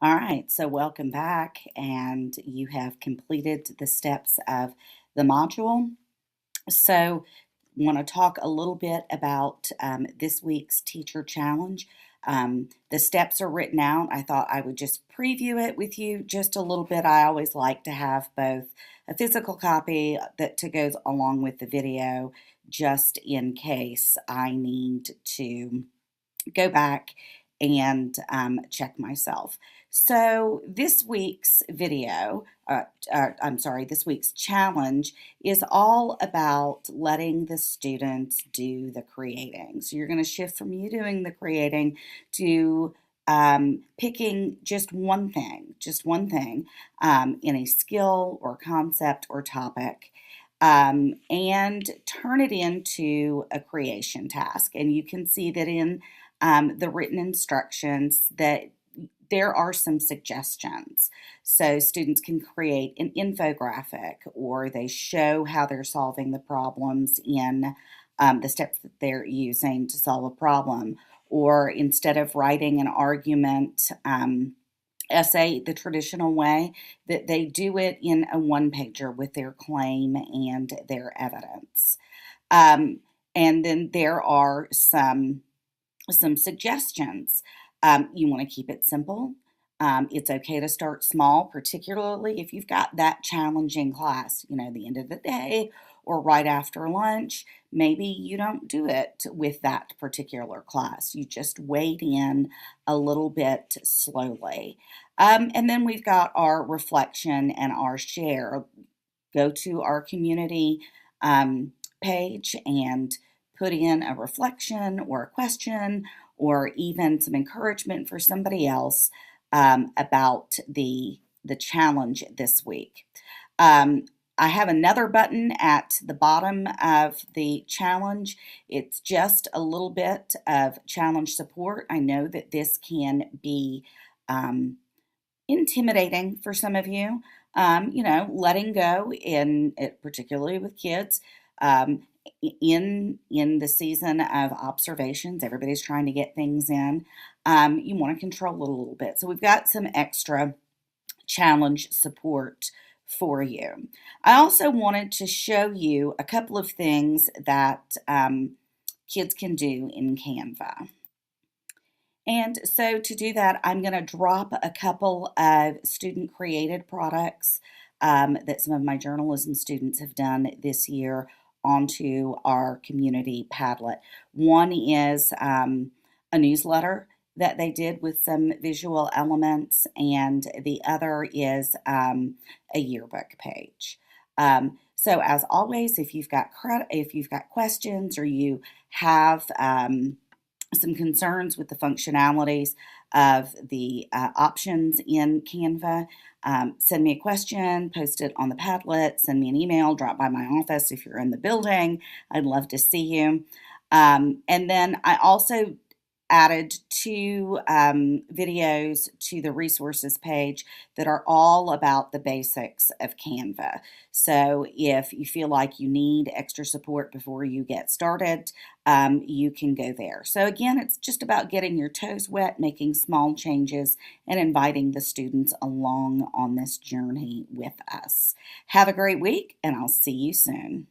All right, so welcome back, and you have completed the steps of the module. So, want to talk a little bit about this week's teacher challenge. The steps are written out. I thought I would just preview it with you just a little bit. I always like to have both a physical copy that goes along with the video, just in case I need to go back and check myself. So this week's this week's challenge is all about letting the students do the creating. So you're going to shift from you doing the creating to picking just one thing in a skill or concept or topic. And turn it into a creation task. And you can see that in the written instructions that there are some suggestions. So students can create an infographic, or they show how they're solving the problems in the steps that they're using to solve a problem. Or instead of writing an argument essay the traditional way, that they do it in a one-pager with their claim and their evidence. And then there are some suggestions. You want to keep it simple. It's okay to start small, particularly if you've got that challenging class, the end of the day or right after lunch. Maybe you don't do it with that particular class. You just wade in a little bit slowly. And then we've got our reflection and our share. Go to our community page and put in a reflection or a question or even some encouragement for somebody else about the challenge this week. I have another button at the bottom of the challenge. It's just a little bit of challenge support. I know that this can be intimidating for some of you. Letting go particularly with kids. In the season of observations, everybody's trying to get things in. You want to control it a little bit. So we've got some extra challenge support for you. I also wanted to show you a couple of things that kids can do in Canva. And so to do that, I'm going to drop a couple of student-created products that some of my journalism students have done this year onto our community Padlet. One is a newsletter that they did with some visual elements, and the other is a yearbook page. So as always, if you've got questions or you have some concerns with the functionalities of the options in Canva, send me a question, post it on the Padlet, send me an email, drop by my office if you're in the building. I'd love to see you. And then I also added two videos to the resources page that are all about the basics of Canva. So if you feel like you need extra support before you get started, you can go there. So again, it's just about getting your toes wet, making small changes, and inviting the students along on this journey with us. Have a great week, and I'll see you soon.